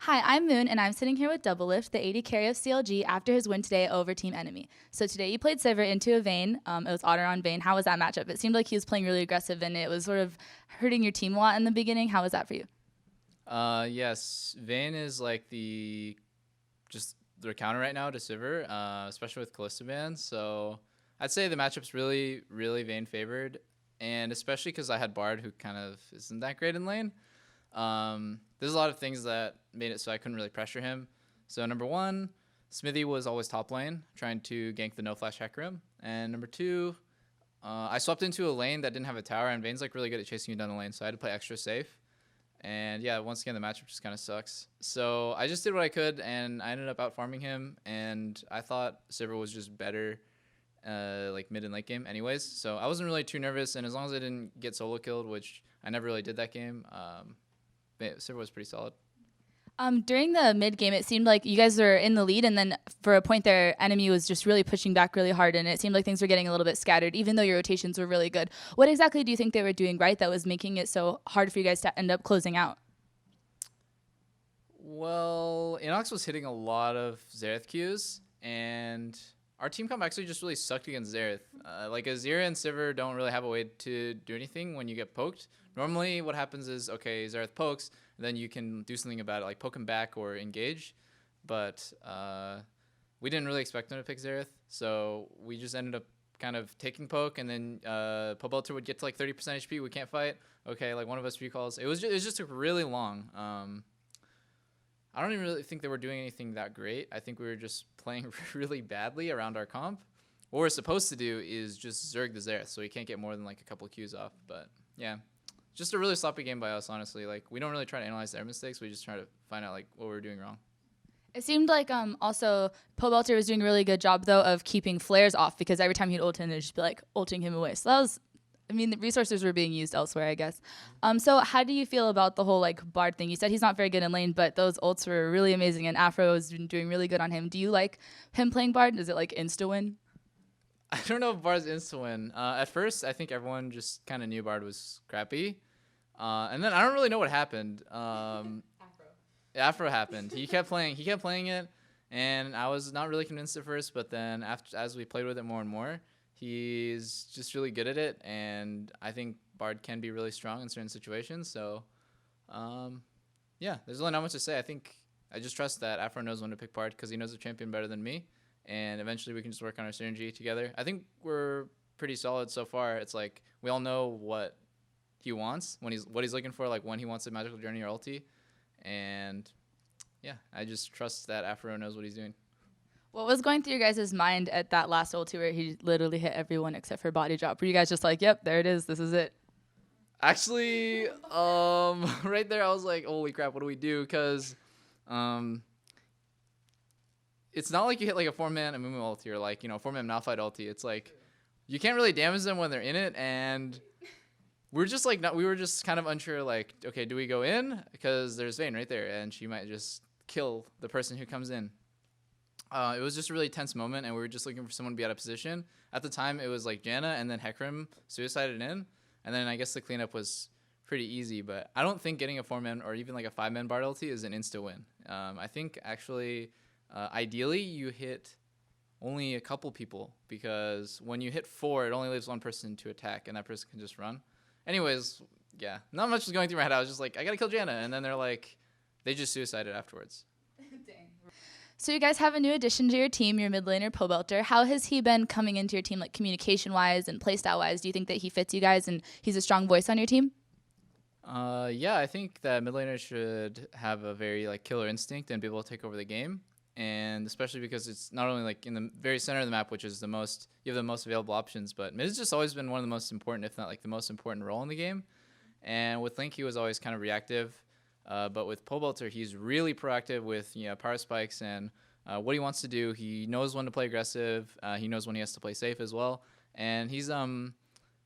Hi, I'm Moon, and I'm sitting here with Doublelift, the AD carry of CLG, after his win today over Team Enemy. So today you played Sivir into a Vayne. It was Otter on Vayne. How was that matchup? It seemed like he was playing really aggressive, and it was sort of hurting your team a lot in the beginning. How was that for you? Yes, Vayne is like just their counter right now to Sivir, especially with Kalista ban. So I'd say the matchup's really Vayne favored, and especially because I had Bard, who kind of isn't that great in lane. There's a lot of things that made it so I couldn't really pressure him. So number one, Smithy was always top lane, trying to gank the no flash hack room, and number two, I swapped into a lane that didn't have a tower, and Vayne's like really good at chasing you down the lane, so I had to play extra safe. And yeah, once again, the matchup just kind of sucks. So I just did what I could, and I ended up out farming him. And I thought Sivir was just better, like mid and late game, anyways. So I wasn't really too nervous. And as long as I didn't get solo killed, which I never really did that game, Sivir was pretty solid. During the mid game, it seemed like you guys were in the lead, and then for a point there, enemy was just really pushing back really hard, and it seemed like things were getting a little bit scattered, even though your rotations were really good. What exactly do you think they were doing right that was making it so hard for you guys to end up closing out? Well, Inox was hitting a lot of Xerath Qs, and our team comp actually just really sucked against Xerath. Like Azir and Sivir don't really have a way to do anything when you get poked. Normally what happens is, okay, Xerath pokes, and then you can do something about it, like poke him back or engage. But we didn't really expect them to pick Xerath, so we just ended up kind of taking poke, and then Pobelter would get to like 30% HP, we can't fight. Okay, like one of us recalls. It just took really long. I don't even really think they were doing anything that great. I think we were just playing really badly around our comp. What we're supposed to do is just Zerg the Xerath, so we can't get more than like a couple of Qs off. But yeah, just a really sloppy game by us, honestly. Like, we don't really try to analyze their mistakes. We just try to find out like what we're doing wrong. It seemed like also Pobelter was doing a really good job though of keeping flares off, because every time he'd ult in, it'd just be like ulting him away. So that was, I mean, the resources were being used elsewhere, I guess. So how do you feel about the whole like Bard thing? You said he's not very good in lane, but those ults were really amazing, and Afro has been doing really good on him. Do you like him playing Bard? Is it like insta win? I don't know if Bard's insta win. At first, I think everyone just kind of knew Bard was crappy. And then I don't really know what happened. Afro happened. He kept playing it, and I was not really convinced at first, but then as we played with it more and more, he's just really good at it, and I think Bard can be really strong in certain situations. So, yeah, there's really not much to say. I think I just trust that Afro knows when to pick Bard because he knows the champion better than me, and eventually we can just work on our synergy together. I think we're pretty solid so far. It's like we all know what he wants what he's looking for, like when he wants a magical journey or ulti, and yeah, I just trust that Afro knows what he's doing. What was going through your guys' mind at that last ulti where he literally hit everyone except for body drop? Were you guys just like, yep, there it is, this is it? Actually, right there, I was like, holy crap, what do we do? Because it's not like you hit like a 4-man Amumu ulti or like, 4-man Malphite ulti. It's like you can't really damage them when they're in it, and we're just like, we were just kind of unsure, like, okay, do we go in? Because there's Vayne right there, and she might just kill the person who comes in. It was just a really tense moment, and we were just looking for someone to be out of position. At the time, it was like Janna, and then Hecarim suicided in, and then I guess the cleanup was pretty easy, but I don't think getting a 4-man or even like a 5-man Bard ulti is an insta-win. I think actually, ideally, you hit only a couple people, because when you hit 4, it only leaves one person to attack, and that person can just run. Anyways, yeah, not much was going through my head. I was just like, I gotta kill Janna, and then they're like, they just suicided afterwards. Dang. So you guys have a new addition to your team, your mid laner Pobelter. How has he been coming into your team, like communication-wise and playstyle-wise? Do you think that he fits you guys and he's a strong voice on your team? Yeah, I think that mid laner should have a very like killer instinct and be able to take over the game. And especially because it's not only like in the very center of the map, which is you have the most available options, but mid has just always been one of the most important, if not like the most important role in the game. And with Link, he was always kind of reactive. But with Pobelter, he's really proactive with power spikes and what he wants to do. He knows when to play aggressive. He knows when he has to play safe as well. And he's not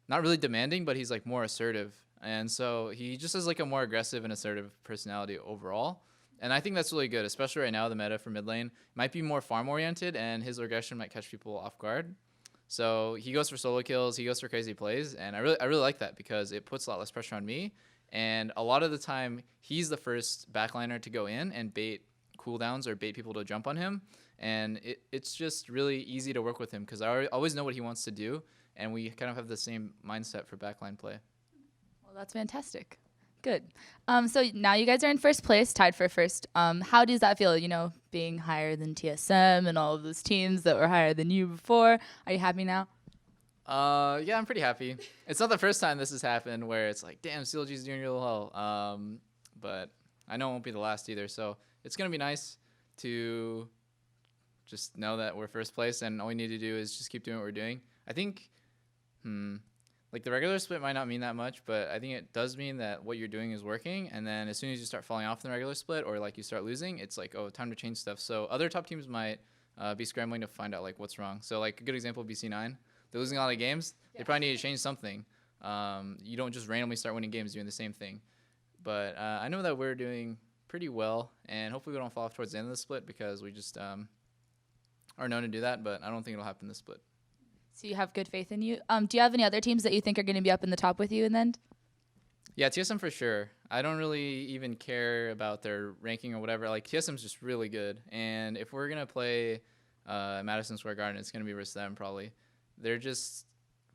really demanding, but he's like more assertive. And so he just has like a more aggressive and assertive personality overall. And I think that's really good, especially right now. The meta for mid lane might be more farm oriented, and his aggression might catch people off guard. So he goes for solo kills, he goes for crazy plays, and I really like that because it puts a lot less pressure on me. And a lot of the time, he's the first backliner to go in and bait cooldowns or bait people to jump on him. And it's just really easy to work with him because I always know what he wants to do, and we kind of have the same mindset for backline play. Well, that's fantastic. Good. So now you guys are in first place, tied for first. How does that feel, being higher than TSM and all of those teams that were higher than you before? Are you happy now? Yeah, I'm pretty happy. It's not the first time this has happened where it's like, damn, CLG's doing really well. But I know it won't be the last either. So it's going to be nice to just know that we're first place, and all we need to do is just keep doing what we're doing. I think, like the regular split might not mean that much, but I think it does mean that what you're doing is working. And then as soon as you start falling off in the regular split or like you start losing, it's like, oh, time to change stuff. So other top teams might be scrambling to find out like what's wrong. So like a good example would be C9. They're losing a lot of games. Yeah. They probably need to change something. You don't just randomly start winning games doing the same thing. But I know that we're doing pretty well, and hopefully we don't fall off towards the end of the split because we just are known to do that, but I don't think it'll happen this split. So you have good faith in you. Do you have any other teams that you think are going to be up in the top with you in the end? Yeah, TSM for sure. I don't really even care about their ranking or whatever. Like, TSM's just really good, and if we're going to play Madison Square Garden, it's going to be versus them probably. They're just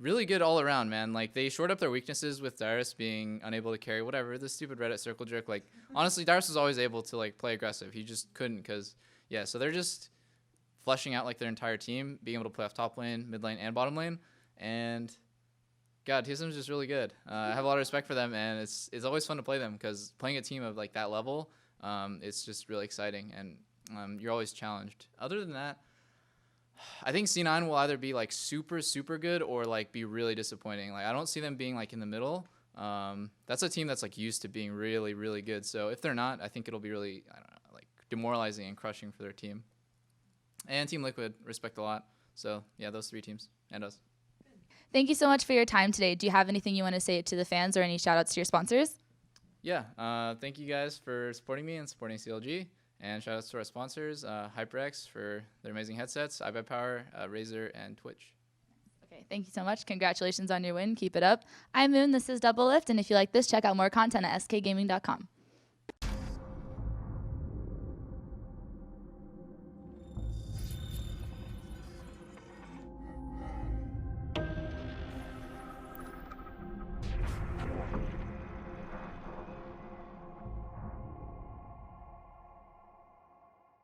really good all around, man. Like, they shored up their weaknesses with Dyrus being unable to carry whatever, the stupid Reddit circle jerk. Like, honestly, Dyrus was always able to, like, play aggressive. He just couldn't because, yeah, so they're just fleshing out, like, their entire team, being able to play off top lane, mid lane, and bottom lane. And, God, TSM is just really good. I have a lot of respect for them, and it's always fun to play them because playing a team of, like, that level, it's just really exciting, and you're always challenged. Other than that, I think C9 will either be like super, super good or like be really disappointing. Like, I don't see them being like in the middle. That's a team that's like used to being really, really good. So if they're not, I think it'll be really, I don't know, like demoralizing and crushing for their team. And Team Liquid, respect a lot. So yeah, those three teams and us. Thank you so much for your time today. Do you have anything you want to say to the fans or any shout outs to your sponsors? Yeah, thank you guys for supporting me and supporting CLG. And shout outs to our sponsors, HyperX for their amazing headsets, iBuyPower, Razer, and Twitch. Okay, thank you so much. Congratulations on your win. Keep it up. I'm Moon. This is Doublelift. And if you like this, check out more content at skgaming.com.